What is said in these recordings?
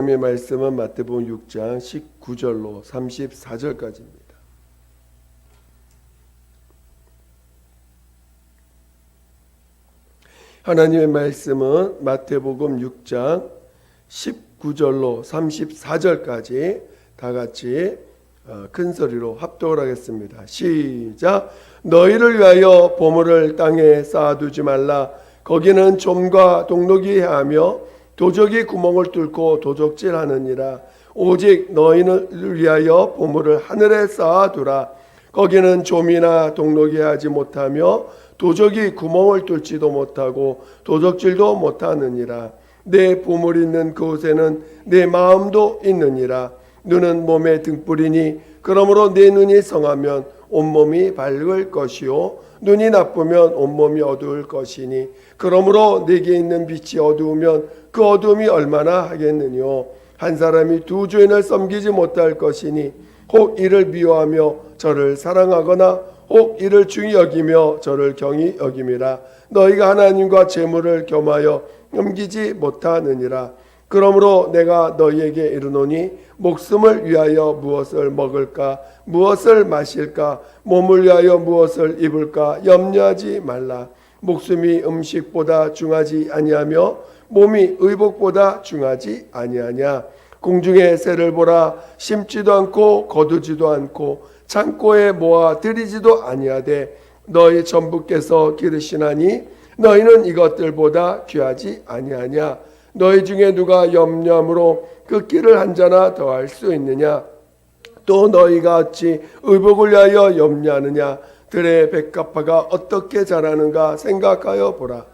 하나님의 말씀은 마태복음 6장 19절로 34절까지입니다. 하나님의 말씀은 마태복음 6장 19절로 34절까지 다 같이 큰 소리로 합독을 하겠습니다. 시작. 너희를 위하여 보물을 땅에 쌓아두지 말라. 거기는 좀과 동록이 하며 도적이 구멍을 뚫고 도적질하느니라. 오직 너희를 위하여 보물을 하늘에 쌓아두라. 거기는 좀이나 동록이 하지 못하며 도적이 구멍을 뚫지도 못하고 도적질도 못하느니라. 내 보물 있는 그곳에는 내 마음도 있느니라. 눈은 몸의 등불이니 그러므로 내 눈이 성하면 온몸이 밝을 것이요 눈이 나쁘면 온몸이 어두울 것이니 그러므로 내게 있는 빛이 어두우면 그 어두움이 얼마나 하겠느뇨. 한 사람이 두 주인을 섬기지 못할 것이니 혹 이를 미워하며 저를 사랑하거나 혹 이를 중히 여기며 저를 경히 여김이라. 너희가 하나님과 재물을 겸하여 넘기지 못하느니라. 그러므로 내가 너희에게 이르노니 목숨을 위하여 무엇을 먹을까 무엇을 마실까 몸을 위하여 무엇을 입을까 염려하지 말라. 목숨이 음식보다 중하지 아니하며 몸이 의복보다 중하지 아니하냐. 공중의 새를 보라. 심지도 않고 거두지도 않고 창고에 모아 들이지도 아니하되 너희 전부께서 기르시나니 너희는 이것들보다 귀하지 아니하냐. 너희 중에 누가 염려함으로 그 끼를 한 자나 더할 수 있느냐. 또 너희가 어찌 의복을 위하여 염려하느냐. 들의 백합화가 어떻게 자라는가 생각하여 보라.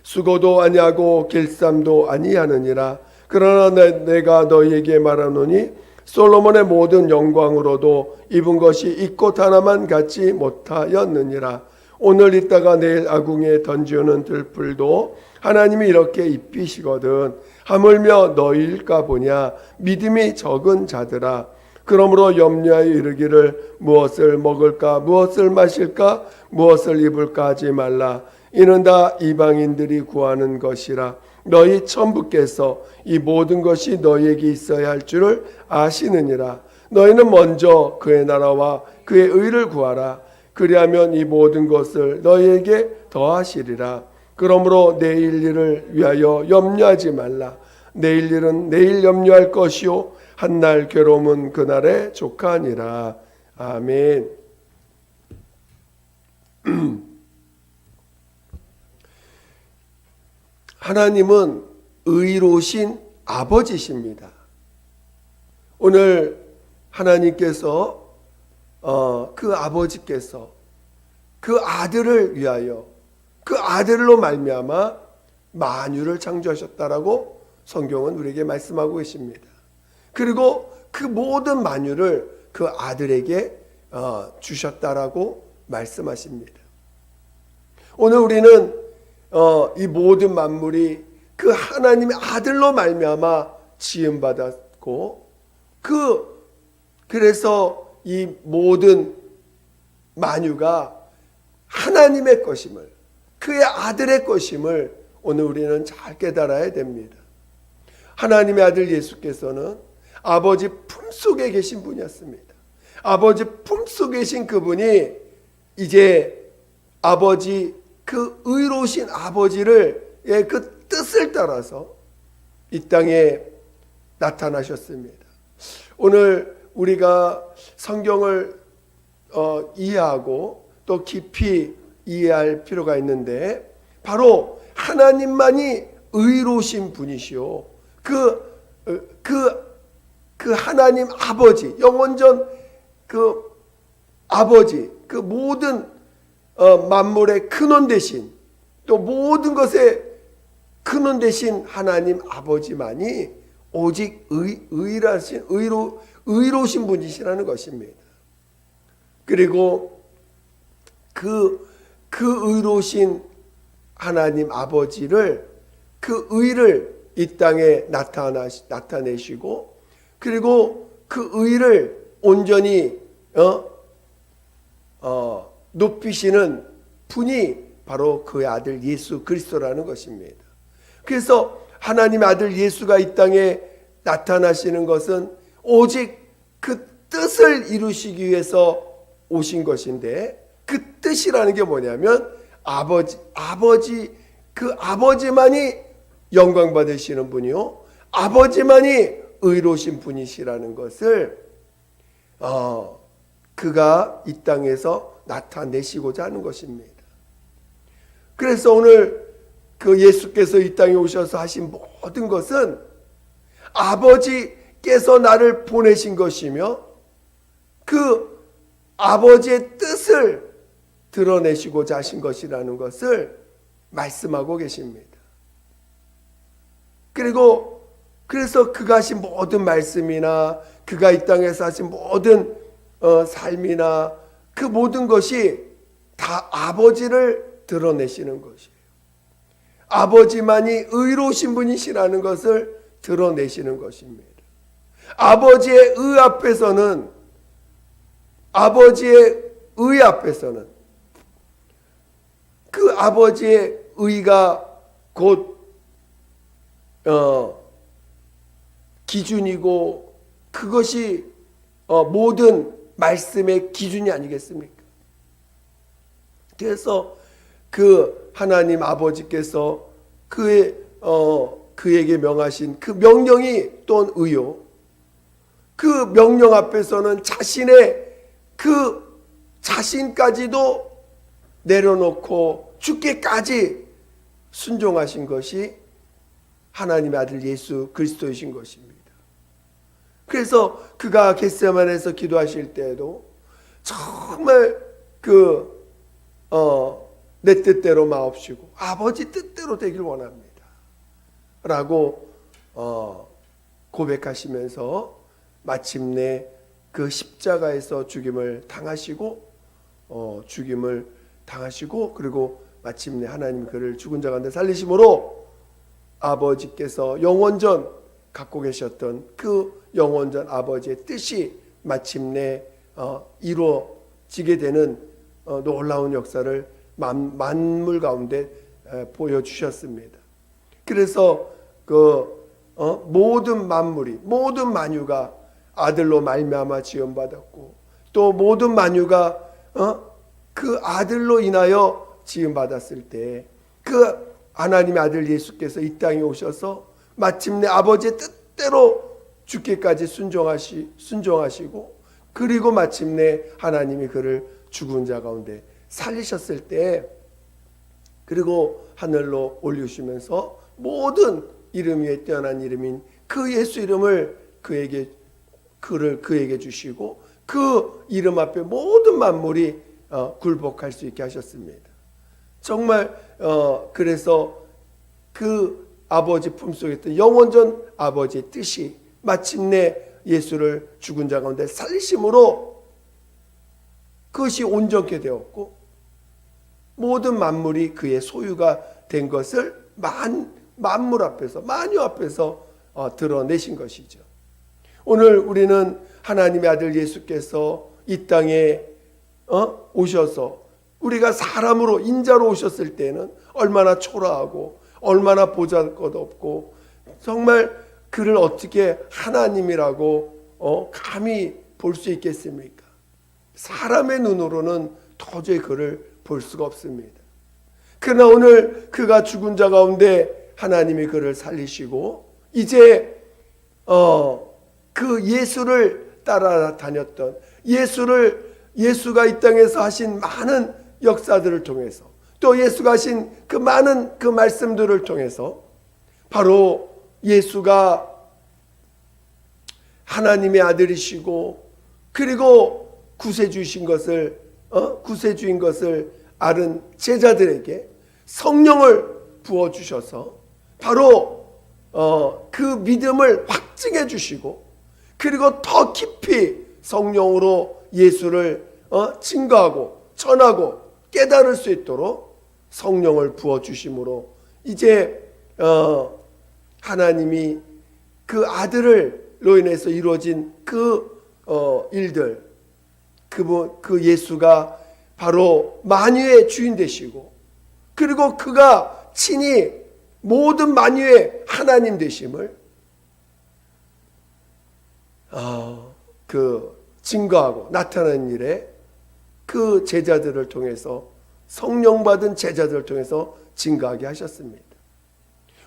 수고도 아니하고 길쌈도 아니하느니라. 그러나 내가 너희에게 말하노니 솔로몬의 모든 영광으로도 입은 것이 이 꽃 하나만 갖지 못하였느니라. 오늘 있다가 내일 아궁이에 던지오는 들풀도 하나님이 이렇게 입히시거든. 하물며 너희일까 보냐. 믿음이 적은 자들아. 그러므로 염려하여 이르기를 무엇을 먹을까 무엇을 마실까 무엇을 입을까 하지 말라. 이는 다 이방인들이 구하는 것이라. 너희 천부께서 이 모든 것이 너희에게 있어야 할 줄을 아시느니라. 너희는 먼저 그의 나라와 그의 의를 구하라. 그리하면 이 모든 것을 너희에게 더하시리라. 그러므로 내일 일을 위하여 염려하지 말라. 내일 일은 내일 염려할 것이요 한날 괴로움은 그날에 족하니라. 아멘. 하나님은 의로우신 아버지십니다. 오늘 하나님께서 그 아버지께서 그 아들을 위하여 그 아들로 말미암아 만유를 창조하셨다라고 성경은 우리에게 말씀하고 계십니다. 그리고 그 모든 만유를 그 아들에게 주셨다라고 말씀하십니다. 오늘 우리는 이 모든 만물이 그 하나님의 아들로 말미암아 지음 받았고 그래서 이 모든 만유가 하나님의 것임을 그의 아들의 것임을 오늘 우리는 잘 깨달아야 됩니다. 하나님의 아들 예수께서는 아버지 품속에 계신 분이었습니다. 아버지 품속에 계신 그분이 이제 아버지 그 의로우신 아버지를 그 뜻을 따라서 이 땅에 나타나셨습니다. 오늘 우리가 성경을 이해하고 또 깊이 이해할 필요가 있는데 바로 하나님만이 의로우신 분이시오. 그 하나님 아버지 영원전 그 아버지 그 모든 만물의 근원 되신 또 모든 것의 근원 되신 하나님 아버지만이 오직 의로우신 분이시라는 것입니다. 그리고 그 의로우신 하나님 아버지를 그 의를 이 땅에 나타내시고 그리고 그 의를 온전히 높이시는 분이 바로 그의 아들 예수 그리스도라는 것입니다. 그래서 하나님의 아들 예수가 이 땅에 나타나시는 것은 오직 그 뜻을 이루시기 위해서 오신 것인데, 그 뜻이라는 게 뭐냐면 그 아버지만이 영광 받으시는 분이요, 아버지만이 의로우신 분이시라는 것을 그가 이 땅에서 나타내시고자 하는 것입니다. 그래서 오늘 그 예수께서 이 땅에 오셔서 하신 모든 것은 아버지께서 나를 보내신 것이며 그 아버지의 뜻을 드러내시고자 하신 것이라는 것을 말씀하고 계십니다. 그래서 그가 하신 모든 말씀이나 그가 이 땅에서 하신 모든 삶이나 그 모든 것이 다 아버지를 드러내시는 것이에요. 아버지만이 의로우신 분이시라는 것을 드러내시는 것입니다. 아버지의 의 앞에서는 그 아버지의 의가 곧 기준이고 그것이 모든 말씀의 기준이 아니겠습니까? 그래서 그 하나님 아버지께서 그에게 명하신 그 명령이 또한 의요, 그 명령 앞에서는 자신의 그 자신까지도 내려놓고 죽기까지 순종하신 것이 하나님의 아들 예수 그리스도이신 것입니다. 그래서 그가 겟세마네에서 기도하실 때에도 정말 내 뜻대로 마옵시고 아버지 뜻대로 되길 원합니다 라고 고백하시면서 마침내 그 십자가에서 죽임을 당하시고 그리고 마침내 하나님이 그를 죽은 자 가운데 살리심으로 아버지께서 영원전 갖고 계셨던 그 영원전 아버지의 뜻이 마침내 이루어지게 되는 놀라운 역사를 만물 가운데 보여주셨습니다. 그래서 모든 만유가 아들로 말미암아 지음받았고 또 모든 만유가 그 아들로 인하여 지음받았을 때 그 하나님의 아들 예수께서 이 땅에 오셔서 마침내 아버지의 뜻대로 죽기까지 순종하시고 그리고 마침내 하나님이 그를 죽은 자 가운데 살리셨을 때 그리고 하늘로 올리시면서 모든 이름 위에 뛰어난 이름인 그 예수 이름을 그에게 주시고 그 이름 앞에 모든 만물이 굴복할 수 있게 하셨습니다. 정말 그래서 그 아버지 품속에 있던 영원전 아버지의 뜻이 마침내 예수를 죽은 자 가운데 살리심으로 그것이 온전케 되었고 모든 만물이 그의 소유가 된 것을 만물 앞에서 만유 앞에서 드러내신 것이죠. 오늘 우리는 하나님의 아들 예수께서 이 땅에 오셔서 우리가 사람으로 인자로 오셨을 때는 얼마나 초라하고 얼마나 보잘것없고 정말 그를 어떻게 하나님이라고 감히 볼 수 있겠습니까? 사람의 눈으로는 도저히 그를 볼 수가 없습니다. 그러나 오늘 그가 죽은 자 가운데 하나님이 그를 살리시고 이제 그 예수를 따라다녔던 예수가 이 땅에서 하신 많은 역사들을 통해서 또 예수가 하신 그 많은 그 말씀들을 통해서 바로 예수가 하나님의 아들이시고 그리고 구세주인 것을 아는 제자들에게 성령을 부어주셔서 바로 그 믿음을 확증해 주시고 그리고 더 깊이 성령으로 예수를 증거하고 전하고 깨달을 수 있도록 성령을 부어주심으로 이제 하나님이 그 아들로 인해서 이루어진 그 일들 그 예수가 바로 만유의 주인 되시고 그리고 그가 친히 모든 만유의 하나님 되심을 증거하고 나타난 일에 그 제자들을 통해서, 성령 받은 제자들을 통해서 증거하게 하셨습니다.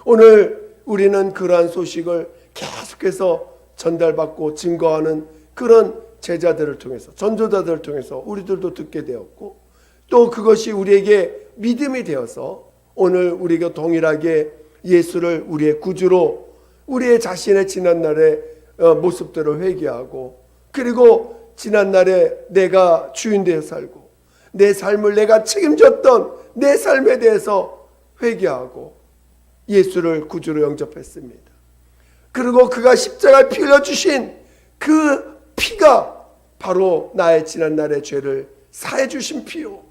오늘 우리는 그러한 소식을 계속해서 전달받고 증거하는 그런 제자들을 통해서, 전도자들을 통해서 우리들도 듣게 되었고, 또 그것이 우리에게 믿음이 되어서 오늘 우리가 동일하게 예수를 우리의 구주로, 우리의 자신의 지난날의 모습들을 회개하고, 그리고 지난날에 내가 주인 되어 살고 내 삶을 내가 책임졌던 내 삶에 대해서 회개하고 예수를 구주로 영접했습니다. 그리고 그가 십자가에 피 흘려주신 그 피가 바로 나의 지난날의 죄를 사해 주신 피요,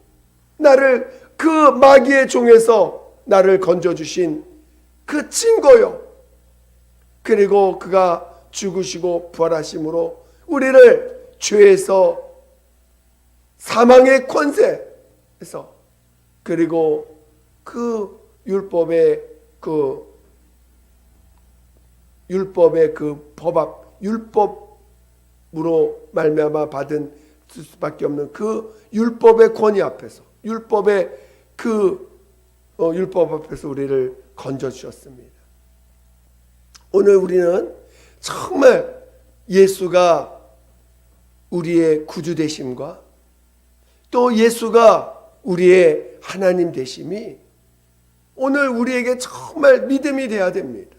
나를 그 마귀의 종에서 나를 건져주신 그 증거요, 그리고 그가 죽으시고 부활하심으로 우리를 죄에서, 사망의 권세에서, 그리고 그 율법의 그 율법으로 말미암아 받은 수밖에 없는 그 율법의 권위 앞에서, 율법의 율법 앞에서 우리를 건져 주셨습니다. 오늘 우리는 정말 예수가 우리의 구주 되심과 또 예수가 우리의 하나님 되심이 오늘 우리에게 정말 믿음이 되어야 됩니다.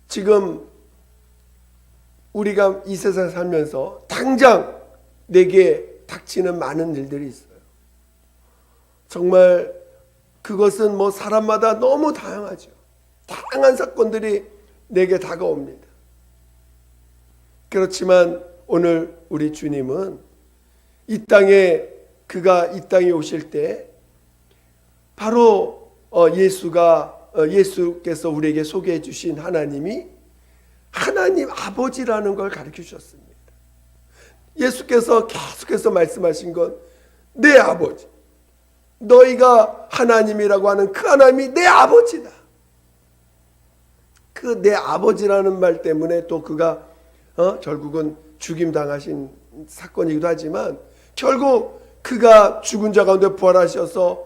지금 우리가 이 세상 살면서 당장 내게 닥치는 많은 일들이 있어요. 정말 그것은 사람마다 너무 다양하죠. 다양한 사건들이 내게 다가옵니다. 그렇지만 오늘 우리 주님은 그가 이 땅에 오실 때 바로 예수께서 우리에게 소개해 주신 하나님이 하나님 아버지라는 걸 가르쳐 주셨습니다. 예수께서 계속해서 말씀하신 건 내 아버지, 너희가 하나님이라고 하는 그 하나님이 내 아버지다. 그 내 아버지라는 말 때문에 또 그가 결국은 죽임당하신 사건이기도 하지만, 결국 그가 죽은 자 가운데 부활하셔서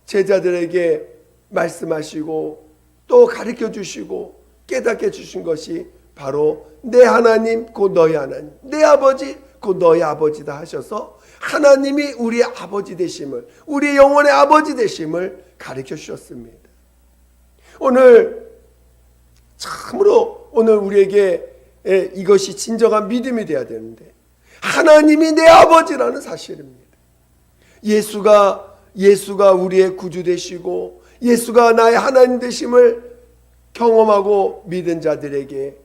제자들에게 말씀하시고 또 가르쳐 주시고 깨닫게 주신 것이 바로 내 하나님 곧 너희 하나님, 내 아버지 곧 너희 아버지다 하셔서 하나님이 우리의 아버지 되심을, 우리의 영혼의 아버지 되심을 가르쳐 주셨습니다. 오늘 참으로 우리에게 이것이 진정한 믿음이 되어야 되는데, 하나님이 내 아버지라는 사실입니다. 예수가 우리의 구주 되시고 예수가 나의 하나님 되심을 경험하고 믿은 자들에게,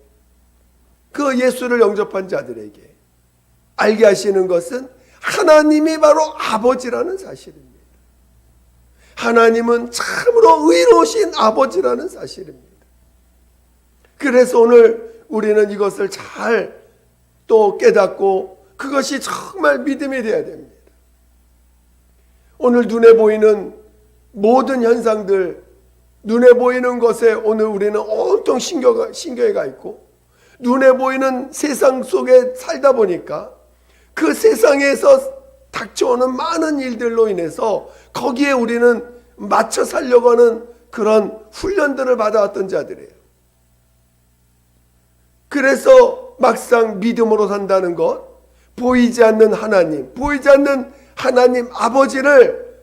그 예수를 영접한 자들에게 알게 하시는 것은 하나님이 바로 아버지라는 사실입니다. 하나님은 참으로 의로우신 아버지라는 사실입니다. 그래서 오늘 우리는 이것을 잘 또 깨닫고 그것이 정말 믿음이 되어야 됩니다. 오늘 눈에 보이는 모든 현상들, 눈에 보이는 것에 오늘 우리는 온통 신경이 가 있고, 눈에 보이는 세상 속에 살다 보니까 그 세상에서 닥쳐오는 많은 일들로 인해서 거기에 우리는 맞춰 살려고 하는 그런 훈련들을 받아왔던 자들이에요. 그래서 막상 믿음으로 산다는 것, 보이지 않는 하나님, 보이지 않는 하나님 아버지를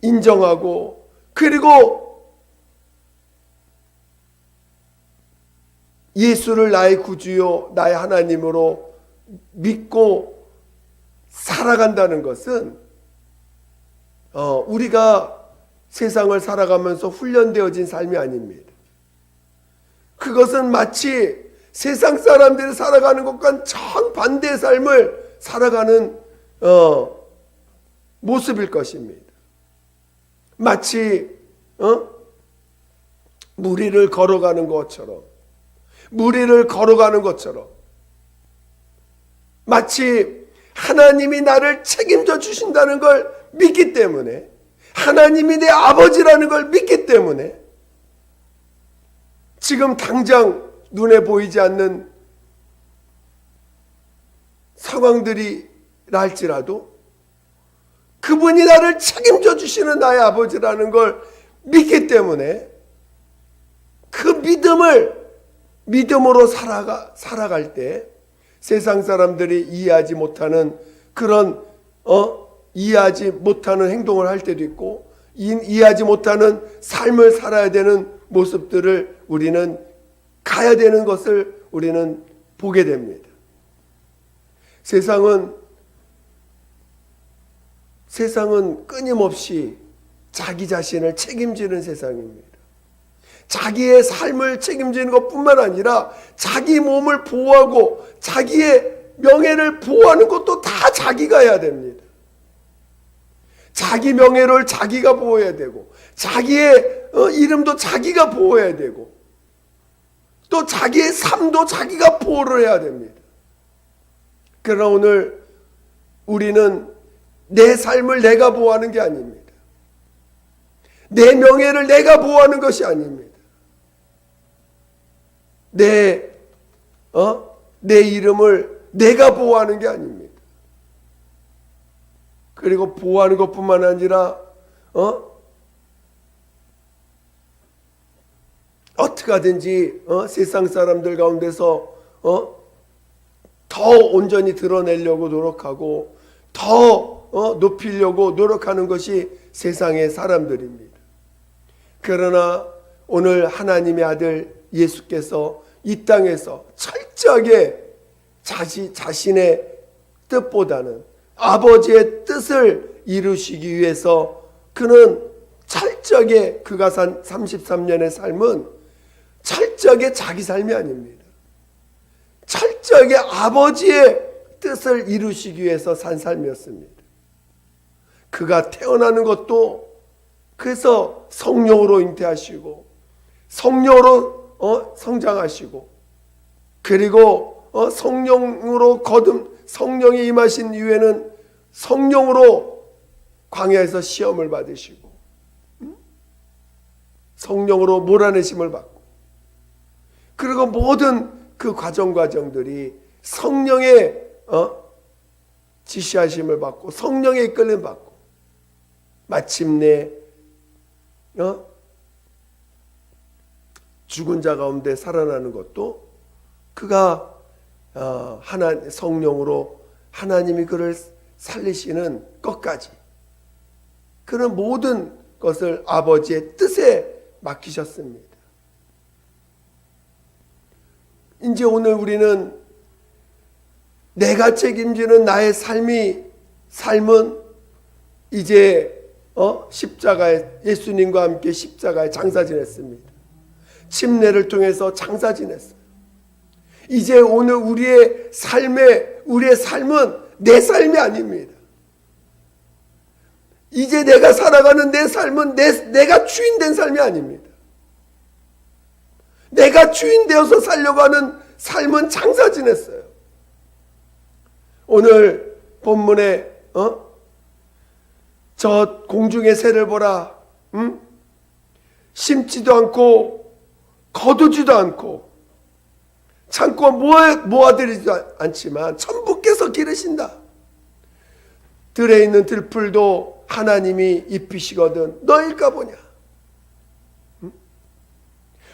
인정하고, 그리고 예수를 나의 구주요 나의 하나님으로 믿고 살아간다는 것은 우리가 세상을 살아가면서 훈련되어진 삶이 아닙니다. 그것은 마치 세상 사람들이 살아가는 것과는 정반대의 삶을 살아가는 모습일 것입니다. 마치 무리를 걸어가는 것처럼, 마치 하나님이 나를 책임져 주신다는 걸 믿기 때문에, 하나님이 내 아버지라는 걸 믿기 때문에 지금 당장 눈에 보이지 않는 상황들이라 할지라도 그분이 나를 책임져 주시는 나의 아버지라는 걸 믿기 때문에 그 믿음으로 살아갈 때 세상 사람들이 이해하지 못하는 그런 이해하지 못하는 행동을 할 때도 있고 이해하지 못하는 삶을 살아야 되는 모습들을 우리는 가야 되는 것을 우리는 보게 됩니다. 세상은 끊임없이 자기 자신을 책임지는 세상입니다. 자기의 삶을 책임지는 것뿐만 아니라 자기 몸을 보호하고 자기의 명예를 보호하는 것도 다 자기가 해야 됩니다. 자기 명예를 자기가 보호해야 되고 자기의 이름도 자기가 보호해야 되고 또 자기의 삶도 자기가 보호를 해야 됩니다. 그러나 오늘 우리는 내 삶을 내가 보호하는 게 아닙니다. 내 명예를 내가 보호하는 것이 아닙니다. 내 이름을 내가 보호하는 게 아닙니다. 그리고 보호하는 것뿐만 아니라 어떻게 하든지 세상 사람들 가운데서 더 온전히 드러내려고 노력하고 더 높이려고 노력하는 것이 세상의 사람들입니다. 그러나 오늘 하나님의 아들 예수께서 이 땅에서 철저하게 자신의 뜻보다는 아버지의 뜻을 이루시기 위해서 그는 철저하게 그가 산 33년의 삶은 철저하게 자기 삶이 아닙니다. 철저하게 아버지의 뜻을 이루시기 위해서 산 삶이었습니다. 그가 태어나는 것도 그래서 성령으로 잉태하시고 성령으로 성장하시고 그리고 성령으로 성령이 임하신 이후에는 성령으로 광야에서 시험을 받으시고 성령으로 몰아내심을 받고 그리고 모든 그 과정들이 성령의 지시하심을 받고 성령의 이끌림 받고 마침내 죽은 자 가운데 살아나는 것도 그가 성령으로 하나님이 그를 살리시는 것까지 그는 모든 것을 아버지의 뜻에 맡기셨습니다. 이제 오늘 우리는 내가 책임지는 나의 삶은 이제 십자가에 예수님과 함께 십자가에 장사 지냈습니다. 침례를 통해서 장사 지냈어요. 이제 오늘 우리의 삶은 내 삶이 아닙니다. 이제 내가 살아가는 내 삶은 내가 주인 된 삶이 아닙니다. 내가 주인 되어서 살려고 하는 삶은 장사 지냈어요. 오늘 본문에 저 공중의 새를 보라. 심지도 않고 거두지도 않고 창고에 모아들이지도 않지만 천부께서 기르신다. 들에 있는 들풀도 하나님이 입히시거든 너일까 보냐.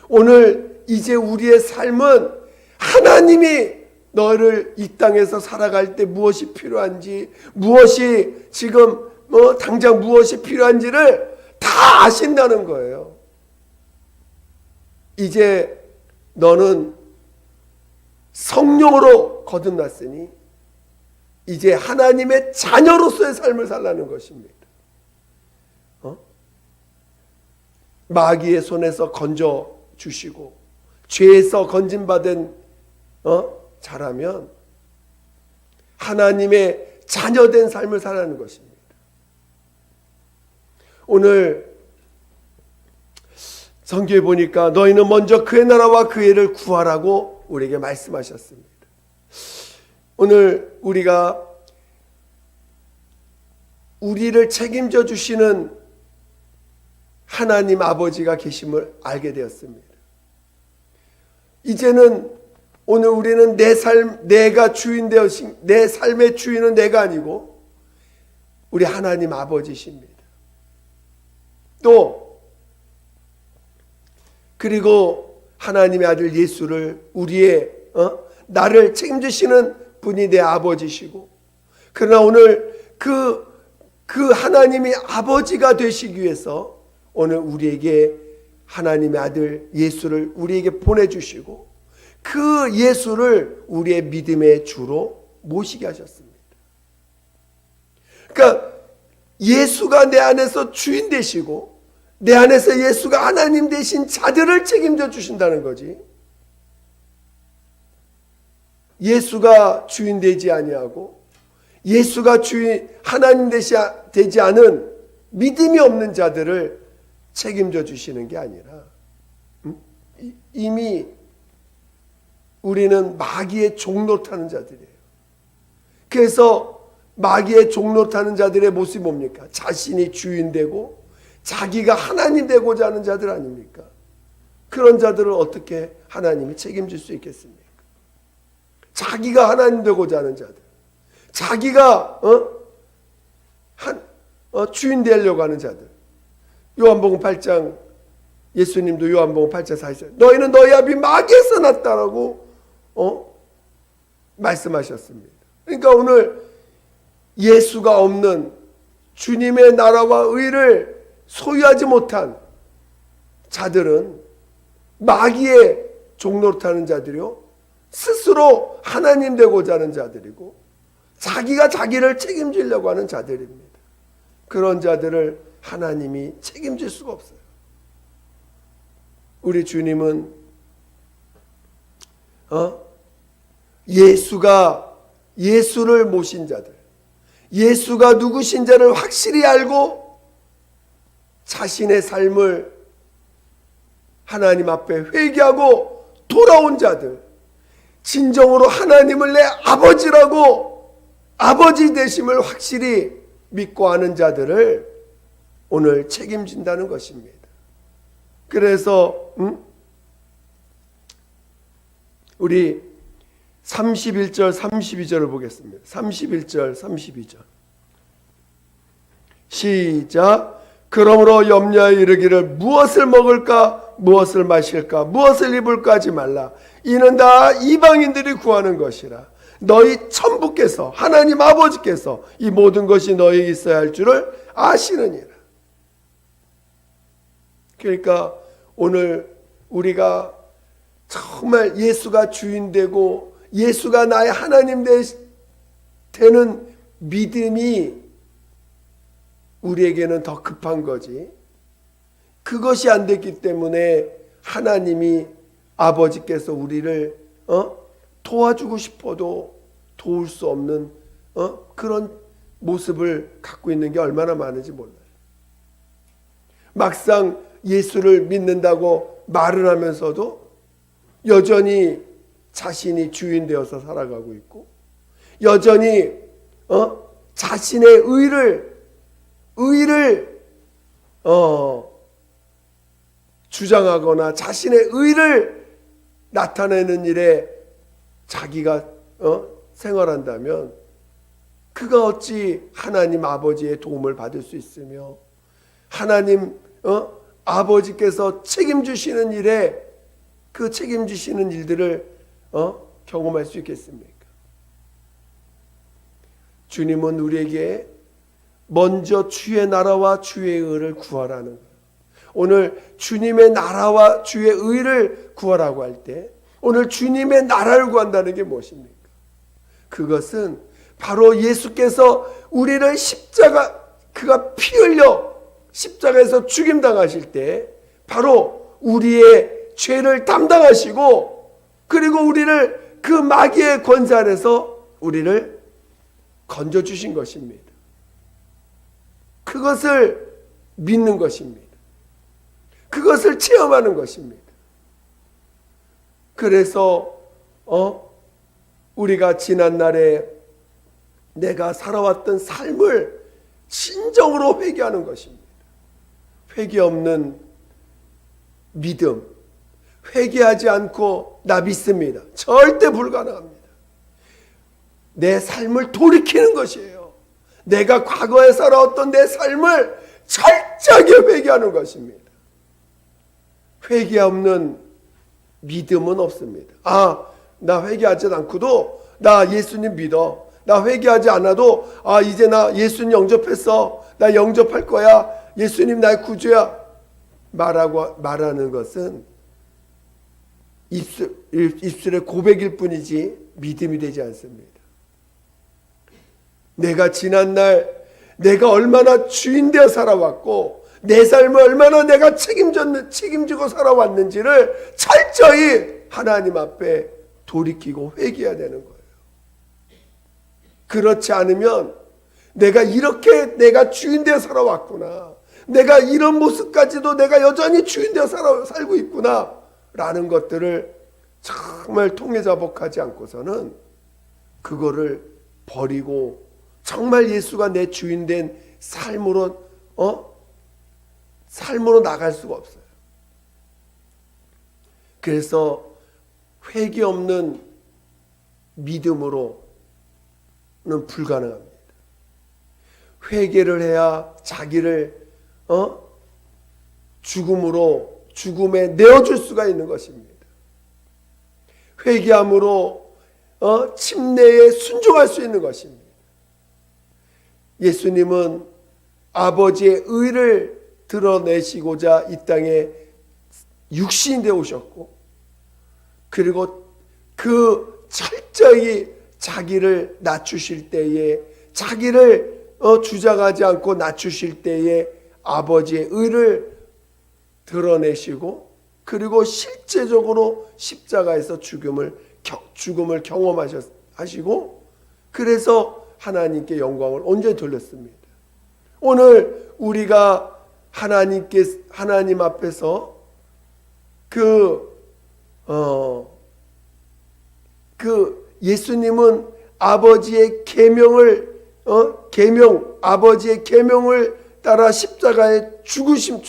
오늘 이제 우리의 삶은 하나님이 너를 이 땅에서 살아갈 때 무엇이 필요한지 무엇이 지금 당장 무엇이 필요한지를 다 아신다는 거예요. 이제 너는 성령으로 거듭났으니 이제 하나님의 자녀로서의 삶을 살라는 것입니다. 마귀의 손에서 건져 주시고 죄에서 건진받은 자라면 하나님의 자녀된 삶을 살라는 것입니다. 오늘 성경에 보니까 너희는 먼저 그의 나라와 그의 의를 구하라고 우리에게 말씀하셨습니다. 오늘 우리가 우리를 책임져 주시는 하나님 아버지가 계심을 알게 되었습니다. 이제는 오늘 우리는 내가 주인 되어신, 내 삶의 주인은 내가 아니고 우리 하나님 아버지십니다. 또 그리고 하나님의 아들 예수를 우리의 나를 책임지시는 분이 내 아버지시고, 그러나 오늘 그 하나님이 아버지가 되시기 위해서 오늘 우리에게 하나님의 아들 예수를 우리에게 보내주시고 그 예수를 우리의 믿음의 주로 모시게 하셨습니다. 그러니까 예수가 내 안에서 주인 되시고 내 안에서 예수가 하나님 되신 자들을 책임져 주신다는 거지, 예수가 주인 되지 아니하고 예수가 주인 하나님 되지 않은 믿음이 없는 자들을 책임져 주시는 게 아니라 이미 우리는 마귀의 종로 타는 자들이에요. 그래서 마귀의 종로 타는 자들의 모습이 뭡니까? 자신이 주인 되고 자기가 하나님 되고자 하는 자들 아닙니까? 그런 자들을 어떻게 하나님이 책임질 수 있겠습니까? 자기가 하나님 되고자 하는 자들, 자기가 주인 되려고 하는 자들. 요한복음 8장, 예수님도 요한복음 8장 4절 너희는 너희 아비 마귀에서 났다라고 말씀하셨습니다. 그러니까 오늘 예수가 없는 주님의 나라와 의를 소유하지 못한 자들은 마귀의 종로를 타는 자들이요, 스스로 하나님 되고자 하는 자들이고 자기가 자기를 책임지려고 하는 자들입니다. 그런 자들을 하나님이 책임질 수가 없어요. 우리 주님은 예수를 모신 자들, 예수가 누구신지를 확실히 알고 자신의 삶을 하나님 앞에 회개하고 돌아온 자들, 진정으로 하나님을 내 아버지라고 아버지 되심을 확실히 믿고 아는 자들을 오늘 책임진다는 것입니다. 그래서 우리 31절 32절을 보겠습니다. 31절 32절 시작. 그러므로 염려하여 이르기를 무엇을 먹을까 무엇을 마실까 무엇을 입을까 하지 말라. 이는 다 이방인들이 구하는 것이라. 너희 천부께서 하나님 아버지께서 이 모든 것이 너희에게 있어야 할 줄을 아시느니라. 그러니까 오늘 우리가 정말 예수가 주인 되고 예수가 나의 하나님 되는 믿음이 우리에게는 더 급한 거지, 그것이 안 됐기 때문에 하나님이 아버지께서 우리를 도와주고 싶어도 도울 수 없는 그런 모습을 갖고 있는 게 얼마나 많은지 몰라요. 막상 예수를 믿는다고 말을 하면서도 여전히 자신이 주인 되어서 살아가고 있고, 여전히 자신의 의를 주장하거나 자신의 의를 나타내는 일에 자기가 생활한다면 그가 어찌 하나님 아버지의 도움을 받을 수 있으며 하나님 아버지께서 책임지시는 일에 그 책임지시는 일들을 경험할 수 있겠습니까? 주님은 우리에게 먼저 주의 나라와 주의 의를 구하라는 거예요. 오늘 주님의 나라와 주의 의를 구하라고 할 때 오늘 주님의 나라를 구한다는 게 무엇입니까? 그것은 바로 예수께서 우리를 그가 피 흘려 십자가에서 죽임당하실 때 바로 우리의 죄를 담당하시고 그리고 우리를 그 마귀의 권세 아래서 우리를 건져주신 것입니다. 그것을 믿는 것입니다. 그것을 체험하는 것입니다. 그래서 우리가 지난날에 내가 살아왔던 삶을 진정으로 회개하는 것입니다. 회개 없는 믿음, 회개하지 않고 나 믿습니다. 절대 불가능합니다. 내 삶을 돌이키는 것이에요. 내가 과거에 살아왔던 내 삶을 철저하게 회개하는 것입니다. 회개 없는 믿음은 없습니다. 나 회개하지 않고도 나 예수님 믿어. 나 회개하지 않아도 이제 나 예수님 영접했어. 나 영접할 거야. 예수님 나의 구주야. 말하는 것은 입술의 고백일 뿐이지 믿음이 되지 않습니다. 내가 지난날 내가 얼마나 주인 되어 살아왔고 내 삶을 얼마나 내가 책임지고 살아왔는지를 철저히 하나님 앞에 돌이키고 회개해야 되는 거예요. 그렇지 않으면 내가 주인 되어 살아왔구나. 내가 이런 모습까지도 내가 여전히 주인 되어 살고 있구나. 라는 것들을 정말 통해자복하지 않고서는 그거를 버리고 정말 예수가 내 주인 된 삶으로 나갈 수가 없어요. 그래서 회개 없는 믿음으로는 불가능합니다. 회개를 해야 자기를 죽음에 내어줄 수가 있는 것입니다. 회개함으로 침례에 순종할 수 있는 것입니다. 예수님은 아버지의 의를 드러내시고자 이 땅에 육신이 되어 오셨고, 그리고 그 철저히 자기를 낮추실 때에, 자기를 주장하지 않고 낮추실 때에 아버지의 의를 드러내시고, 그리고 실제적으로 십자가에서 죽음을 경험하시고, 그래서 하나님께 영광을 온전히 돌렸습니다. 오늘 우리가 하나님 앞에서 예수님은 아버지의 아버지의 계명을 따라 십자가에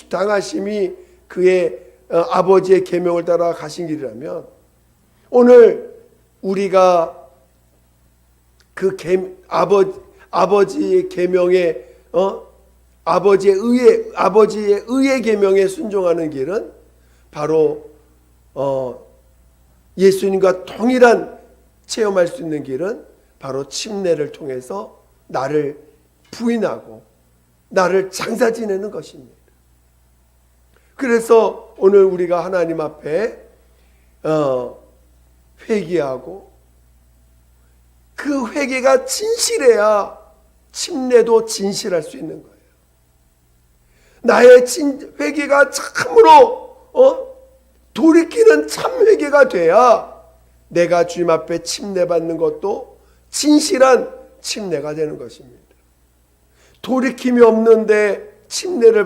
당하심이 그의 아버지의 계명을 따라 가신 길이라면, 오늘 우리가 아버지의 계명에 아버지의 의의 계명에 순종하는 길은 바로 예수님과 동일한 체험할 수 있는 길은 바로 침례를 통해서 나를 부인하고 나를 장사 지내는 것입니다. 그래서 오늘 우리가 하나님 앞에 회개하고 그 회개가 진실해야 침례도 진실할 수 있는 거예요. 나의 회개가 참으로 돌이키는 참 회개가 돼야 내가 주님 앞에 침례받는 것도 진실한 침례가 되는 것입니다. 돌이킴이 없는데 침례를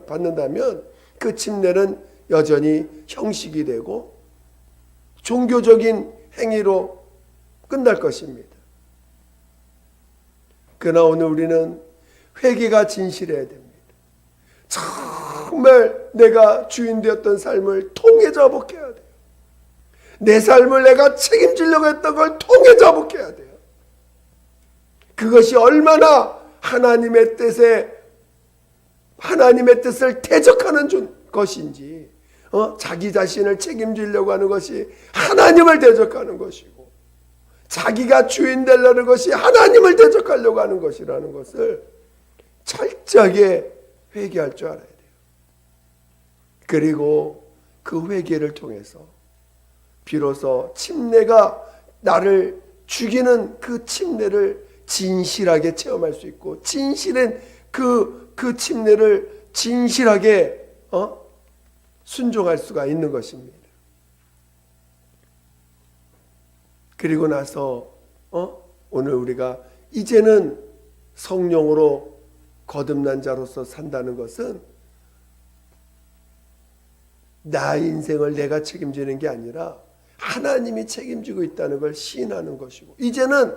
받는다면 그 침례는 여전히 형식이 되고 종교적인 행위로 끝날 것입니다. 그러나 오늘 우리는 회개가 진실해야 됩니다. 정말 내가 주인 되었던 삶을 통해자복해야 돼요. 내 삶을 내가 책임지려고 했던 걸 통해자복해야 돼요. 그것이 얼마나 하나님의 뜻을 대적하는 것인지, 자기 자신을 책임지려고 하는 것이 하나님을 대적하는 것이고, 자기가 주인 되려는 것이 하나님을 대적하려고 하는 것이라는 것을 철저하게 회개할 줄 알아야 돼요. 그리고 그 회개를 통해서 비로소 침례가 나를 죽이는 그 침례를 진실하게 체험할 수 있고, 진실은 그 침례를 진실하게 순종할 수가 있는 것입니다. 그리고 나서 오늘 우리가 이제는 성령으로 거듭난 자로서 산다는 것은 나의 인생을 내가 책임지는 게 아니라 하나님이 책임지고 있다는 걸 시인하는 것이고, 이제는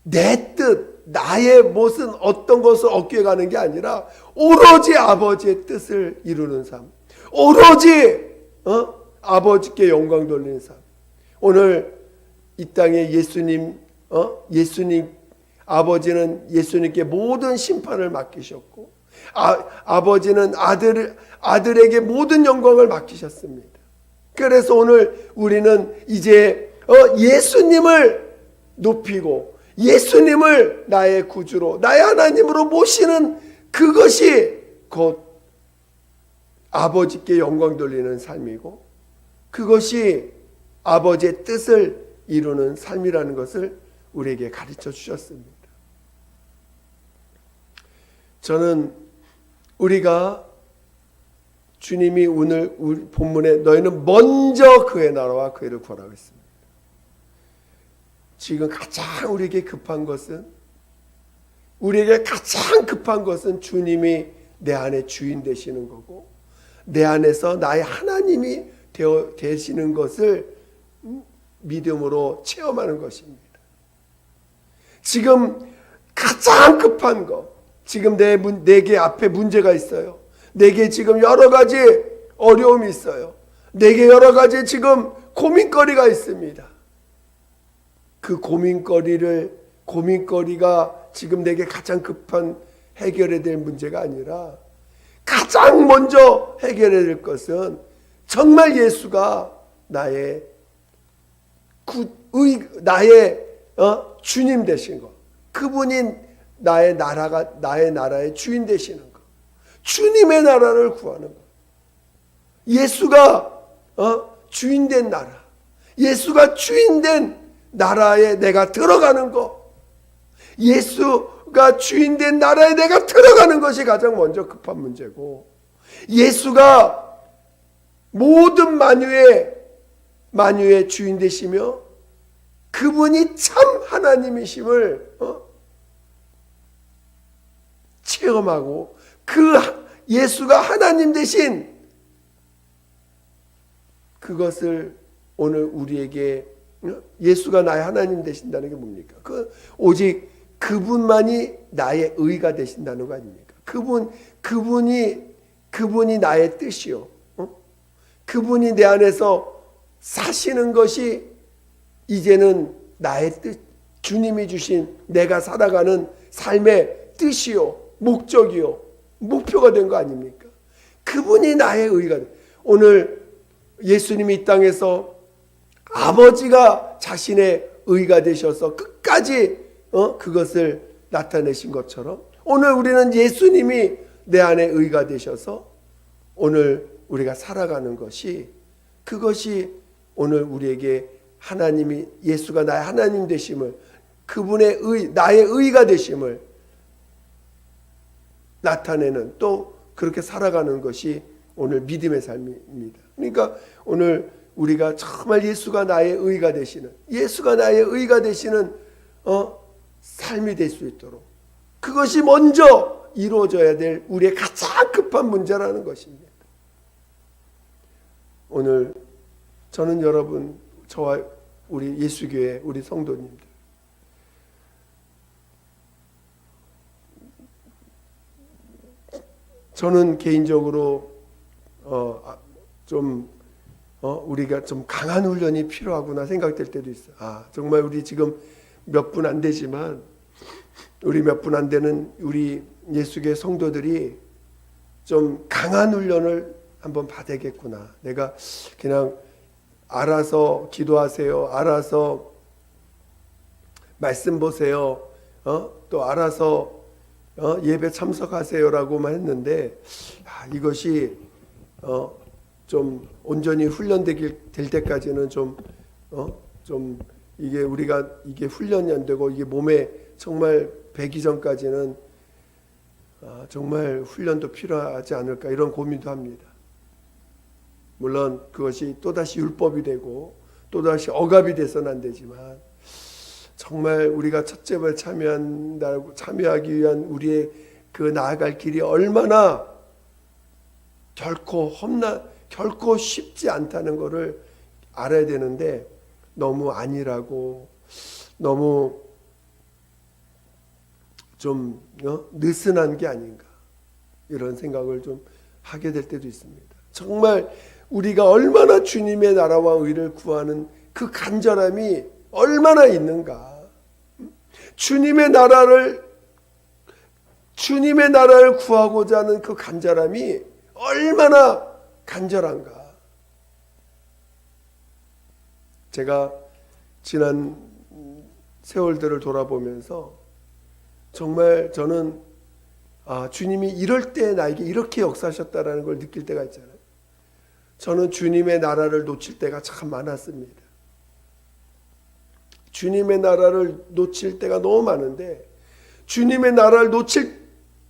내 뜻, 나의 무슨 어떤 것을 얻게 가는 게 아니라 오로지 아버지의 뜻을 이루는 삶, 오로지 아버지께 영광 돌리는 삶. 오늘 이 땅에 예수님 아버지는 예수님께 모든 심판을 맡기셨고 아버지는 아들에게 모든 영광을 맡기셨습니다. 그래서 오늘 우리는 이제 예수님을 높이고 예수님을 나의 구주로 나의 하나님으로 모시는 그것이 곧 아버지께 영광 돌리는 삶이고 그것이 아버지의 뜻을 이루는 삶이라는 것을 우리에게 가르쳐 주셨습니다. 저는 우리가 주님이 오늘 우리 본문에 너희는 먼저 그의 나라와 그의를 구하라고 했습니다. 지금 가장 우리에게 급한 것은 주님이 내 안에 주인 되시는 거고 내 안에서 나의 하나님이 되시는 것을 믿음으로 체험하는 것입니다. 지금 가장 급한 것, 지금 내게 앞에 문제가 있어요. 내게 지금 여러 가지 어려움이 있어요. 내게 여러 가지 지금 고민거리가 있습니다. 그 고민거리가 지금 내게 가장 급한 해결해야 될 문제가 아니라 가장 먼저 해결해야 될 것은 정말 예수가 나의 주님 되신 것, 그분이 나의 나라의 주인 되시는 것, 주님의 나라를 구하는 것, 예수가 주인된 나라, 예수가 주인된 나라에 내가 들어가는 것, 예수가 주인된 나라에 내가 들어가는 것이 가장 먼저 급한 문제고, 예수가 모든 만유의 주인 되시며 그분이 참 하나님이심을 체험하고 그 예수가 하나님 되신 그것을 오늘 우리에게 예수가 나의 하나님 되신다는 게 뭡니까? 오직 그분만이 나의 의가 되신다는 거 아닙니까? 그분이 나의 뜻이요. 그분이 내 안에서 사시는 것이 이제는 나의 뜻, 주님이 주신 내가 살아가는 삶의 뜻이요, 목적이요, 목표가 된 거 아닙니까? 그분이 나의 의가 돼. 오늘 예수님이 이 땅에서 아버지가 자신의 의가 되셔서 끝까지 그것을 나타내신 것처럼 오늘 우리는 예수님이 내 안에 의가 되셔서 오늘 우리가 살아가는 것이 그것이 오늘 우리에게 하나님이 예수가 나의 하나님 되심을 그분의 나의 의가 되심을 나타내는 또 그렇게 살아가는 것이 오늘 믿음의 삶입니다. 그러니까 오늘 우리가 정말 예수가 나의 의가 되시는 삶이 될 수 있도록 그것이 먼저 이루어져야 될 우리의 가장 급한 문제라는 것입니다. 오늘 저는 여러분 저와 우리 예수교회 우리 성도님들 저는 개인적으로 우리가 좀 강한 훈련이 필요하구나 생각될 때도 있어요. 정말 우리 지금 몇 분 안 되지만 우리 몇 분 안 되는 우리 예수교회 성도들이 좀 강한 훈련을 한번 받아야겠구나. 내가 그냥 알아서 기도하세요. 알아서 말씀 보세요. 또 알아서 예배 참석하세요라고만 했는데 이것이 좀 온전히 될 때까지는 좀 이게 훈련이 안 되고 이게 몸에 정말 배기 전까지는 정말 훈련도 필요하지 않을까 이런 고민도 합니다. 물론 그것이 또다시 율법이 되고 또다시 억압이 돼서는 안 되지만 정말 우리가 첫째 발 참여하기 위한 우리의 그 나아갈 길이 얼마나 결코 쉽지 않다는 것을 알아야 되는데 너무 아니라고 너무 좀 느슨한 게 아닌가 이런 생각을 좀 하게 될 때도 있습니다. 정말 우리가 얼마나 주님의 나라와 의를 구하는 그 간절함이 얼마나 있는가. 주님의 나라를 구하고자 하는 그 간절함이 얼마나 간절한가. 제가 지난 세월들을 돌아보면서 정말 저는 주님이 이럴 때 나에게 이렇게 역사하셨다라는 걸 느낄 때가 있잖아요. 저는 주님의 나라를 놓칠 때가 참 많았습니다. 주님의 나라를 놓칠 때가 너무 많은데 주님의 나라를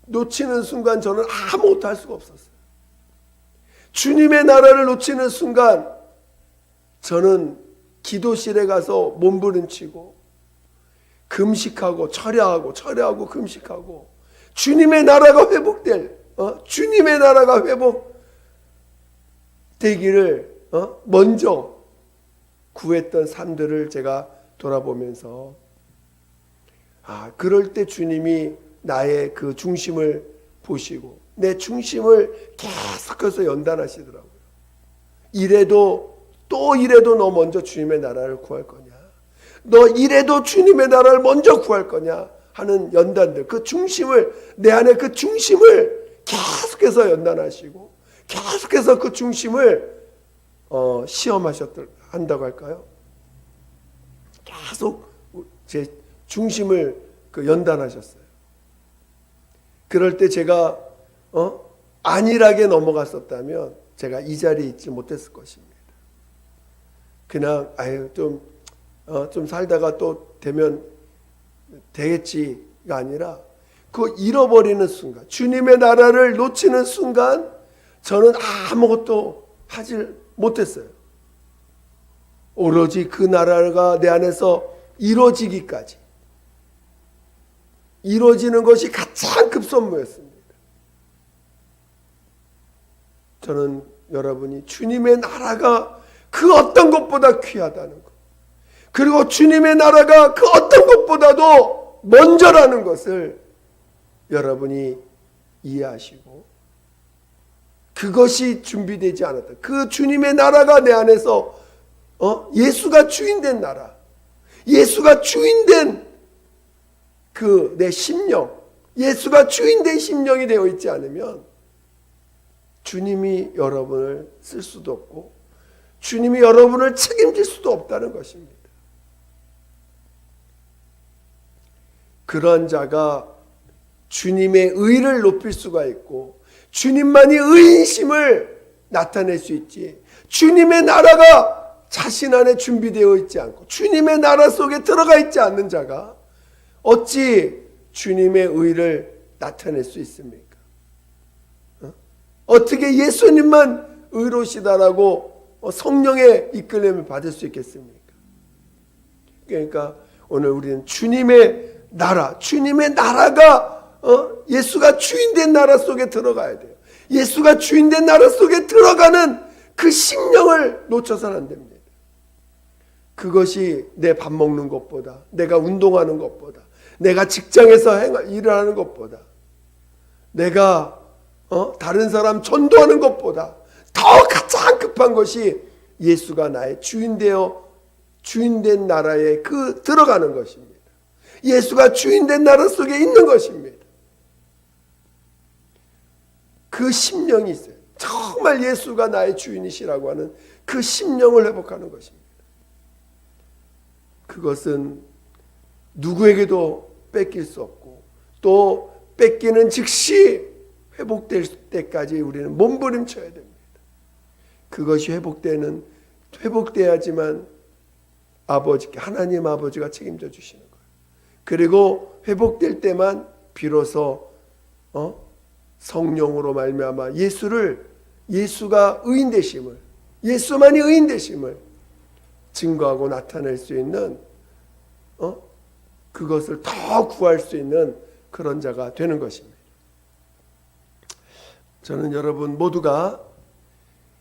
놓치는 순간 저는 아무것도 할 수가 없었어요. 주님의 나라를 놓치는 순간 저는 기도실에 가서 몸부림치고 금식하고 철야하고 금식하고 주님의 나라가 주님의 나라가 회복되기를 먼저 구했던 삶들을 제가 돌아보면서 그럴 때 주님이 나의 그 중심을 보시고 내 중심을 계속해서 연단하시더라고요. 이래도 너 먼저 주님의 나라를 구할 거냐? 너 이래도 주님의 나라를 먼저 구할 거냐? 하는 연단들, 그 중심을, 내 안에 그 중심을 계속해서 연단하시고 계속해서 그 중심을 시험한다고 할까요? 계속 제 중심을 연단하셨어요. 그럴 때 제가 안일하게 넘어갔었다면 제가 이 자리에 있지 못했을 것입니다. 그냥 좀 살다가 또 되면 되겠지가 아니라 그 잃어버리는 순간, 주님의 나라를 놓치는 순간 저는 아무것도 하지 못했어요. 오로지 그 나라가 내 안에서 이루어지기까지, 이루어지는 것이 가장 급선무였습니다. 저는 여러분이 주님의 나라가 그 어떤 것보다 귀하다는 것, 그리고 주님의 나라가 그 어떤 것보다도 먼저라는 것을 여러분이 이해하시고, 그것이 준비되지 않았다. 그 주님의 나라가 내 안에서 예수가 주인된 나라, 예수가 주인된 그 내 심령, 예수가 주인된 심령이 되어 있지 않으면 주님이 여러분을 쓸 수도 없고 주님이 여러분을 책임질 수도 없다는 것입니다. 그런 자가 주님의 의를 높일 수가 있고 주님만이 의인심을 나타낼 수 있지, 주님의 나라가 자신 안에 준비되어 있지 않고 주님의 나라 속에 들어가 있지 않는 자가 어찌 주님의 의를 나타낼 수 있습니까? 어떻게 예수님만 의로우시다라고 성령의 이끌림을 받을 수 있겠습니까? 그러니까 오늘 우리는 주님의 나라, 주님의 나라가 예수가 주인된 나라 속에 들어가야 돼요. 예수가 주인된 나라 속에 들어가는 그 심령을 놓쳐서는 안 됩니다. 그것이 내 밥 먹는 것보다, 내가 운동하는 것보다, 내가 직장에서 일을 하는 것보다, 내가 다른 사람 전도하는 것보다 더 가장 급한 것이 예수가 나의 주인된 나라에 들어가는 것입니다. 예수가 주인된 나라 속에 있는 것입니다. 그 심령이 있어요. 정말 예수가 나의 주인이시라고 하는 그 심령을 회복하는 것입니다. 그것은 누구에게도 뺏길 수 없고, 또 뺏기는 즉시 회복될 때까지 우리는 몸부림쳐야 됩니다. 그것이 회복돼야지만 하나님 아버지가 책임져 주시는 거예요. 그리고 회복될 때만 비로소 성령으로 말미암아 예수가 의인 되심을, 예수만이 의인 되심을 증거하고 나타낼 수 있는 그것을 더 구할 수 있는 그런 자가 되는 것입니다. 저는 여러분 모두가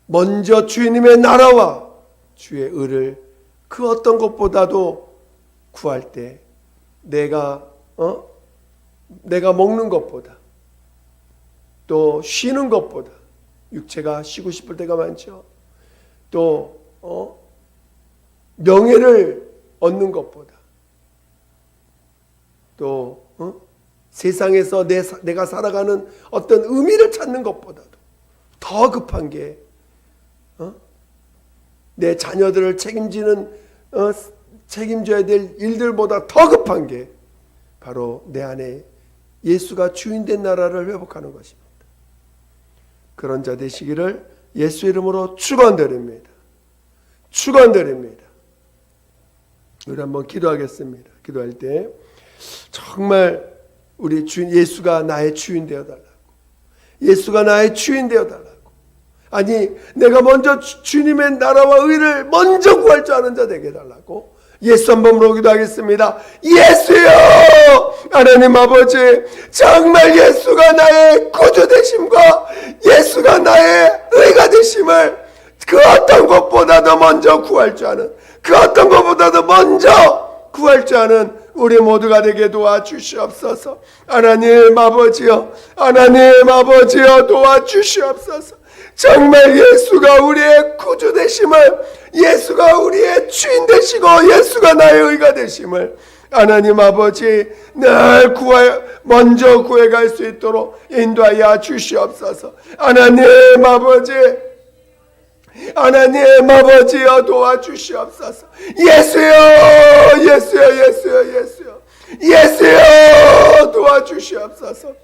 먼저 주님의 나라와 주의 의를 그 어떤 것보다도 구할 때 내가 먹는 것보다, 또 쉬는 것보다, 육체가 쉬고 싶을 때가 많죠. 또 명예를 얻는 것보다, 또 세상에서 내가 살아가는 어떤 의미를 찾는 것보다도 더 급한 게 내 자녀들을 책임져야 될 일들보다 더 급한 게 바로 내 안에 예수가 주인된 나라를 회복하는 것입니다. 그런 자 되시기를 예수 이름으로 축원드립니다. 축원드립니다. 우리 한번 기도하겠습니다. 기도할 때 정말 우리 주인 예수가 나의 주인 되어달라고, 예수가 나의 주인 되어달라고, 아니 내가 먼저 주님의 나라와 의를 먼저 구할 줄 아는 자 되게 해달라고 예수 한번 기도하겠습니다. 예수여, 하나님 아버지, 정말 예수가 나의 구주 되심과 예수가 나의 의가 되심을 그 어떤 것보다도 먼저 구할 줄 아는, 그 어떤 것보다도 먼저 구할 줄 아는 우리 모두가 되게 도와주시옵소서. 하나님 아버지여, 하나님 아버지여, 도와주시옵소서. 정말 예수가 우리의 구주 되심을, 예수가 우리의 주인 되시고 예수가 나의 의가 되심을 하나님 아버지 늘 먼저 구해갈 수 있도록 인도하여 주시옵소서. 하나님 아버지, 하나님 아버지여, 도와주시옵소서. 예수여, 예수여, 예수여, 예수여, 예수여, 도와주시옵소서.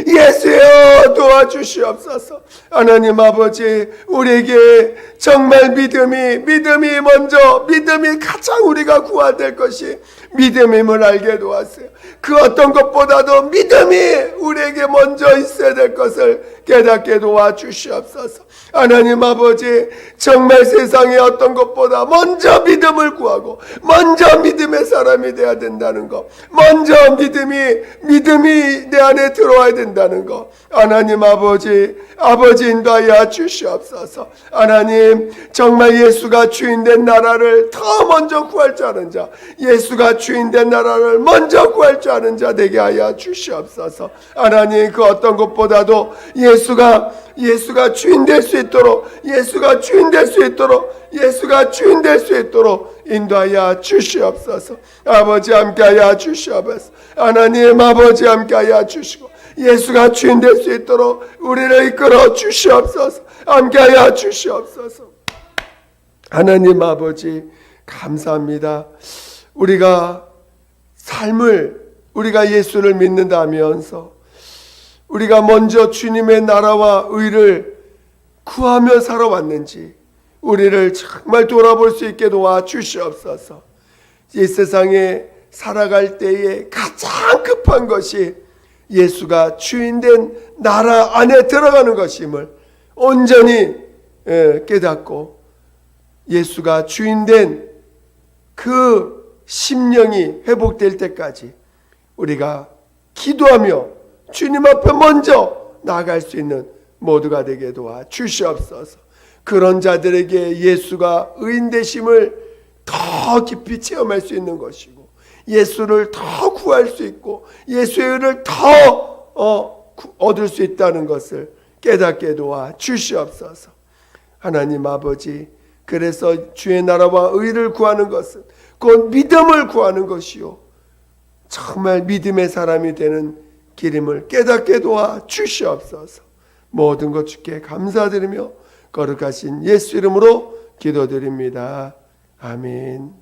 예수여, 도와주시옵소서. 하나님 아버지, 우리에게 정말 믿음이 먼저, 믿음이 가장 우리가 구해야 될 것이 믿음임을 알게 도와주세요. 그 어떤 것보다도 믿음이 우리에게 먼저 있어야 될 것을 깨닫게 도와주시옵소서. 하나님 아버지, 정말 세상의 어떤 것보다 먼저 믿음을 구하고 먼저 믿음의 사람이 되어야 된다는 것, 먼저 믿음이 내 안에 들어와야 된다는 것, 하나님 아버지 인도하여 주시옵소서. 하나님, 정말 예수가 주인된 나라를 더 먼저 구할 줄 아는 자, 예수가 주인된 나라를 먼저 구할 줄 아는 자 되게 하여 주시옵소서. 하나님, 그 어떤 것보다도 예수가 주인 될 수 있도록, 예수가 주인 될 수 있도록, 예수가 주인 될 수 있도록 인도하여 주시옵소서. 아버지 함께하여 주시옵소서. 하나님 아버지 함께하여 주시고 예수가 주인 될 수 있도록 우리를 이끌어 주시옵소서. 함께하여 주시옵소서. 하나님 아버지 감사합니다. 우리가 예수를 믿는다면서 우리가 먼저 주님의 나라와 의를 구하며 살아왔는지 우리를 정말 돌아볼 수 있게 도와주시옵소서. 이 세상에 살아갈 때에 가장 급한 것이 예수가 주인된 나라 안에 들어가는 것임을 온전히 깨닫고 예수가 주인된 그 심령이 회복될 때까지 우리가 기도하며 주님 앞에 먼저 나아갈 수 있는 모두가 되게 도와주시옵소서. 그런 자들에게 예수가 의인 되심을 더 깊이 체험할 수 있는 것이고 예수를 더 구할 수 있고 예수의 의를 더 얻을 수 있다는 것을 깨닫게 도와주시옵소서. 하나님 아버지, 그래서 주의 나라와 의를 구하는 것은 곧 믿음을 구하는 것이요 정말 믿음의 사람이 되는 길임을 깨닫게 도와주시옵소서. 모든 것 주께 감사드리며 거룩하신 예수 이름으로 기도드립니다. 아멘.